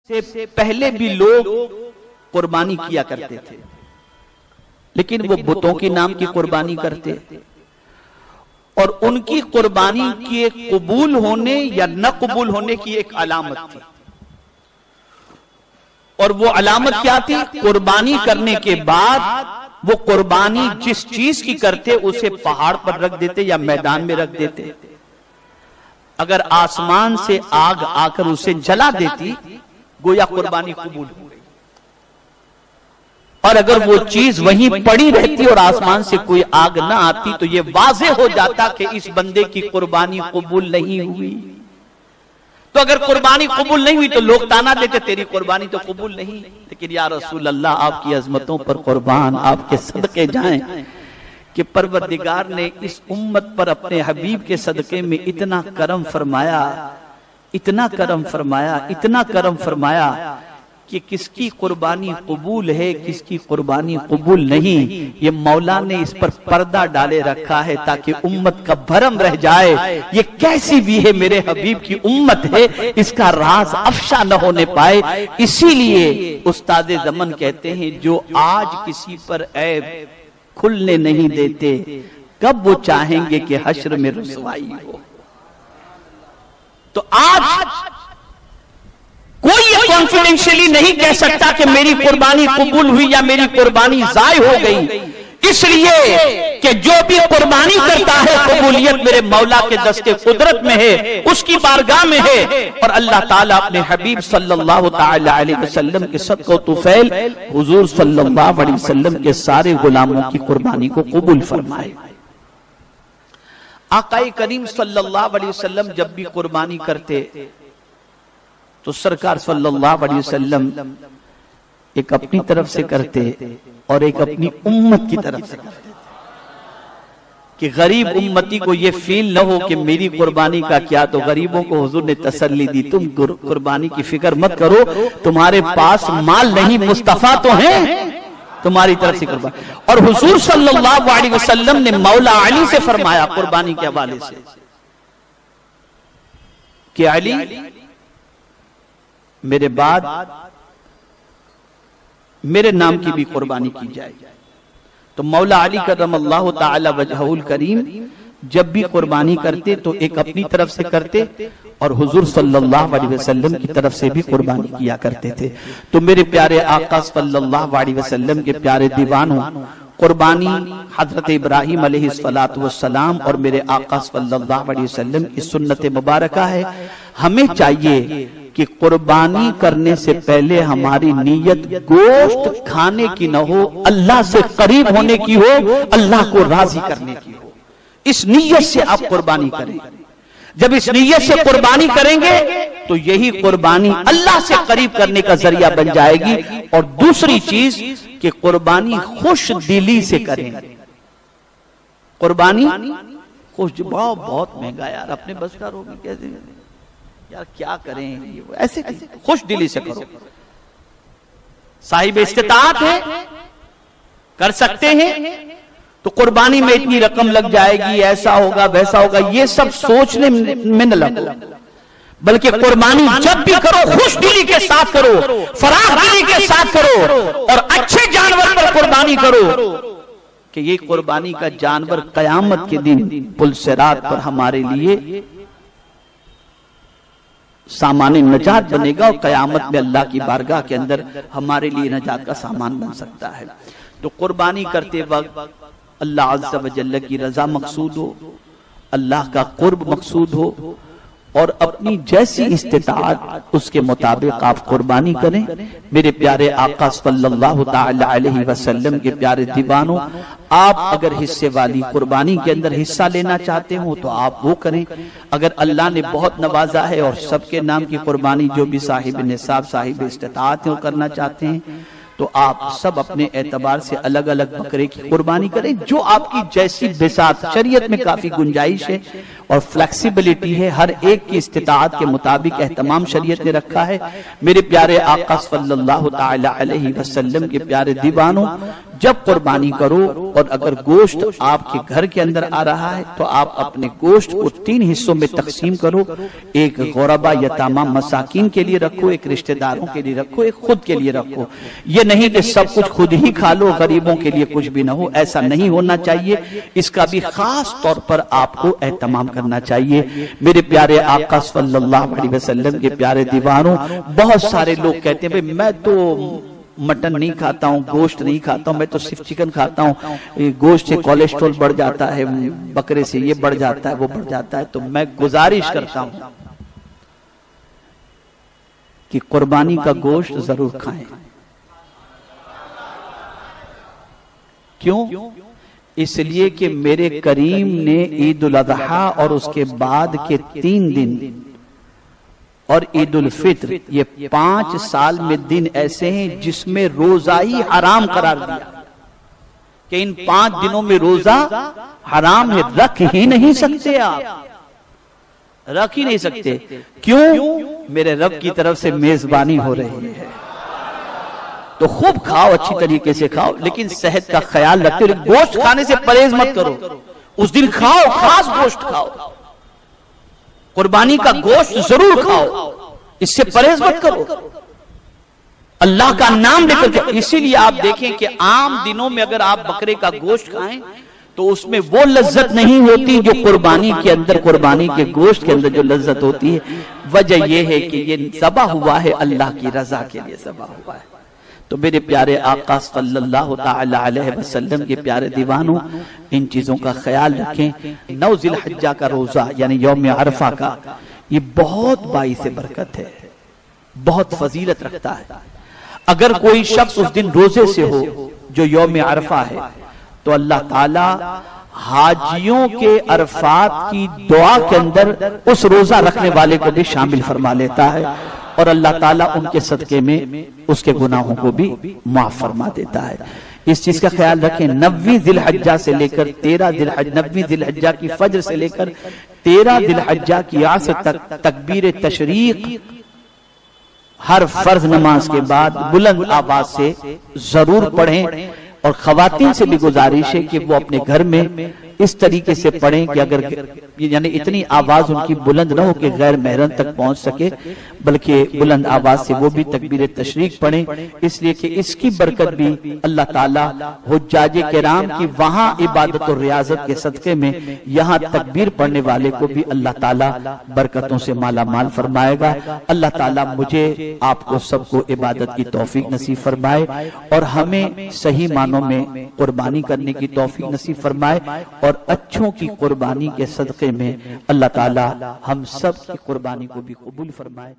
سے پہلے بھی لوگ قربانی کیا کرتے تھے، لیکن وہ بتوں کے نام کی قربانی کرتے، اور ان کی قربانی کے قبول ہونے یا نہ قبول ہونے کی ایک علامت تھی، اور وہ علامت کیا تھی؟ قربانی کرنے کے بعد وہ قربانی جس چیز کی کرتے اسے پہاڑ پر رکھ دیتے یا میدان میں رکھ دیتے۔ اگر آسمان سے آگ آ کر اسے جلا دیتی گویا قربانی قبول ہو گئی، اور اگر وہ چیز وہیں پڑی رہتی اور آسمان سے کوئی آگ نہ آتی تو یہ واضح ہو جاتا کہ اس بندے کی قربانی قبول نہیں ہوئی۔ تو اگر قربانی قبول نہیں ہوئی تو لوگ تانا دیتے تیری قربانی تو قبول نہیں، لیکن یا رسول اللہ آپ کی عظمتوں پر قربان، آپ کے صدقے جائیں کہ پروردگار نے اس امت پر اپنے حبیب کے صدقے میں اتنا کرم فرمایا، اتنا کرم فرمایا، اتنا کرم فرمایا کہ کس کی قربانی قبول ہے، کس کی قربانی قبول نہیں، یہ مولا نے اس پر پردہ ڈالے رکھا ہے تاکہ امت کا بھرم رہ جائے یہ کیسی بھی ہے میرے حبیب کی امت ہے، اس کا راز افشا نہ ہونے پائے۔ اسی لیے استاد زمن کہتے ہیں جو آج کسی پر عیب کھلنے نہیں دیتے کب وہ چاہیں گے کہ حشر میں رسوائی ہو۔ تو آج کوئی یہ کانفیڈنشلی نہیں کہہ سکتا کہ میری قربانی قبول ہوئی یا میری قربانی ضائع ہو گئی، اس لیے کہ جو بھی قربانی کرتا ہے قبولیت میرے مولا کے دست قدرت میں ہے، اس کی بارگاہ میں ہے، اور اللہ تعالیٰ اپنے حبیب صلی اللہ تعالی علیہ وسلم کے صدقہ و طفیل حضور صلی اللہ علیہ وسلم کے سارے غلاموں کی قربانی کو قبول فرمائے۔ آقا کریم صلی اللہ علیہ وسلم جب بھی قربانی کرتے تو سرکار صلی اللہ علیہ وسلم ایک اپنی طرف سے کرتے اور ایک اپنی امت کی طرف سے کرتے کہ غریب امتی کو یہ فیل نہ ہو کہ میری قربانی کا کیا، تو غریبوں کو حضور نے تسلی دی تم قربانی کی فکر مت کرو، تمہارے پاس مال نہیں مصطفیٰ تو ہیں، تمہاری طرف سے قربانی۔ اور حضور صلی اللہ علیہ وسلم نے مولا علی سے فرمایا قربانی کے حوالے سے کہ علی میرے بعد میرے نام کی بھی قربانی کی جائے۔ تو مولا علی کرم اللہ تعالی وجہہ الکریم جب بھی قربانی کرتے تو ایک اپنی طرف سے کرتے اور حضور صلی اللہ علیہ وسلم کی طرف سے بھی قربانی کیا کرتے تھے۔ تو میرے پیارے آقا صلی اللہ علیہ وسلم کے پیارے دیوانوں، قربانی حضرت ابراہیم علیہ السلام اور میرے آقا صلی اللہ علیہ وسلم کی سنت مبارکہ ہے۔ ہمیں چاہیے کہ قربانی کرنے سے پہلے ہماری نیت گوشت کھانے کی نہ ہو، اللہ سے قریب ہونے کی ہو، اللہ کو راضی کرنے کی ہو۔ اس نیت سے آپ قربانی کریں، جب اس نیت سے قربانی کریں گے تو یہی قربانی اللہ سے قریب کرنے کا ذریعہ بن جائے گی۔ اور دوسری چیز کہ قربانی خوش دلی سے کریں، قربانی خوش، بہت مہنگا یار، اپنے بس کا روگی کیسے یار کیا کریں، ایسے خوش دلی سے کرو، صاحب استطاعت ہے کر سکتے ہیں تو قربانی میں اتنی رقم لگ جائے گی، ایسا ہوگا ویسا ہوگا، یہ سب سوچنے میں نہ لگو، بلکہ قربانی جب بھی کرو خوش دلی کے ساتھ کرو، فراخ دلی کے ساتھ کرو، اور اچھے جانور پر قربانی کرو کہ یہ قربانی کا جانور قیامت کے دن پل صراط پر ہمارے لیے سامان نجات بنے گا، اور قیامت میں اللہ کی بارگاہ کے اندر ہمارے لیے نجات کا سامان بن سکتا ہے۔ تو قربانی کرتے وقت اللہ عز و جل کی رضا مقصود ہو، اللہ کا قرب مقصود ہو، اور اپنی جیسی استطاعت اس کے مطابق آپ قربانی کریں۔ میرے پیارے آقا صلی اللہ تعالی علیہ وسلم کے پیارے دیوانوں، آپ اگر حصے والی قربانی کے اندر حصہ لینا چاہتے ہو تو آپ وہ کریں۔ اگر اللہ نے بہت نوازا ہے اور سب کے نام کی قربانی جو بھی صاحب نصاب صاحب استطاعت ہے وہ کرنا چاہتے ہیں تو آپ سب اپنے اعتبار سے الگ الگ بکرے کی قربانی کریں، جو آپ کی جیسی بساط، شریعت میں کافی گنجائش ہے اور فلیکسیبلٹی ہے، ہر ایک کی استطاعت کے مطابق اہتمام شریعت نے رکھا ہے۔ میرے پیارے آقا صلی اللہ تعالی علیہ وسلم کے پیارے دیوانوں، جب قربانی کرو اور اگر گوشت آپ کے گھر کے اندر آ رہا ہے تو آپ اپنے گوشت کو 3 حصوں میں تقسیم کرو. ایک غربا یتامہ مساکین کے لیے رکھو, ایک رشتہ داروں کے لیے رکھو, ایک خود کے لیے رکھو. یہ نہیں کہ سب کچھ خود ہی کھا لو, غریبوں کے لیے کچھ بھی نہ ہو, ایسا نہیں ہونا چاہیے. اس کا بھی خاص طور پر آپ کو اہتمام کرنا چاہیے. میرے پیارے آقا صلی اللہ علیہ وسلم کے پیارے دیوانوں, بہت سارے لوگ کہتے ہیں میں تو مٹن نہیں کھاتا ہوں, گوشت نہیں کھاتا ہوں, میں تو صرف چکن کھاتا ہوں, گوشت سے کولیسٹرول بڑھ جاتا ہے, بکرے سے یہ بڑھ جاتا ہے, وہ بڑھ جاتا ہے. تو میں گزارش کرتا ہوں کہ قربانی کا گوشت ضرور کھائیں. کیوں؟ اس لیے کہ میرے کریم نے عید الاضحیٰ اور اس کے بعد کے 3 دن اور عید الفطر, یہ 5 سال میں دن ایسے ہیں جس میں روزہ ہی حرام قرار دیا کہ ان 5 دنوں میں روزہ حرام ہے, رکھ ہی نہیں سکتے, آپ رکھ ہی نہیں سکتے. کیوں؟ میرے رب کی طرف سے میزبانی ہو رہی ہے. تو خوب کھاؤ, اچھی طریقے سے کھاؤ, لیکن صحت کا خیال رکھتے ہوئے گوشت کھانے سے پرہیز مت کرو. اس دن کھاؤ, خاص گوشت کھاؤ, قربانی کا گوشت ضرور کھاؤ, اس سے پرہیز مت کرو, اللہ کا نام لے کر کے. اسی لیے آپ دیکھیں کہ عام دنوں میں اگر آپ بکرے کا گوشت کھائیں تو اس میں وہ لذت نہیں ہوتی جو قربانی کے اندر, قربانی کے گوشت کے اندر جو لذت ہوتی ہے. وجہ یہ ہے کہ یہ ذبح ہوا ہے اللہ کی رضا کے لیے ذبح ہوا ہے. تو میرے پیارے آقا صلی اللہ تعالی علیہ وسلم کے پیارے دیوانوں, ان چیزوں کا خیال رکھیں. 9 ذی الحجہ کا روزہ یعنی یوم عرفہ کا, یہ بہت باعث برکت ہے, بہت فضیلت رکھتا ہے. اگر کوئی شخص اس دن روزے سے ہو جو یوم عرفہ ہے تو اللہ تعالی حاجیوں کے عرفات کی دعا کے اندر اس روزہ رکھنے والے کو بھی شامل فرما لیتا ہے, اور اللہ تعالیٰ ان کے صدقے میں اس کے گناہوں کو بھی معاف فرما دیتا ہے. اس چیز کا خیال رکھیں. 9 ذی الحجہ سے لے کر 13 ذی الحجہ, 9 ذی الحجہ کی فجر سے لے کر 13 ذی الحجہ کی عصر تک تکبیر تشریق ہر فرض نماز کے بعد بلند آواز سے ضرور پڑھیں. اور خواتین سے بھی گزارش ہے کہ وہ اپنے گھر میں اس طریقے سے پڑھیں کہ اگر یعنی اتنی آواز ان کی بلند نہ ہو کہ غیر محرم تک پہنچ سکے, بلکہ بلند آواز سے وہ بھی تکبیر تشریق پڑھیں, اس لیے کہ اس کی برکت بھی اللہ تعالیٰ حجاج کرام کی وہاں عبادت و ریاضت کے صدقے میں یہاں تکبیر پڑھنے والے کو بھی اللہ تعالیٰ برکتوں سے مالا مال فرمائے گا. اللہ تعالیٰ مجھے آپ کو سب کو عبادت کی توفیق نصیب فرمائے اور ہمیں صحیح معنوں میں قربانی کرنے کی توفیق نصیب فرمائے, اور اچھوں کی قربانی کے صدقے میں اللہ تعالی ہم سب کی قربانی کو بھی قبول فرمائے.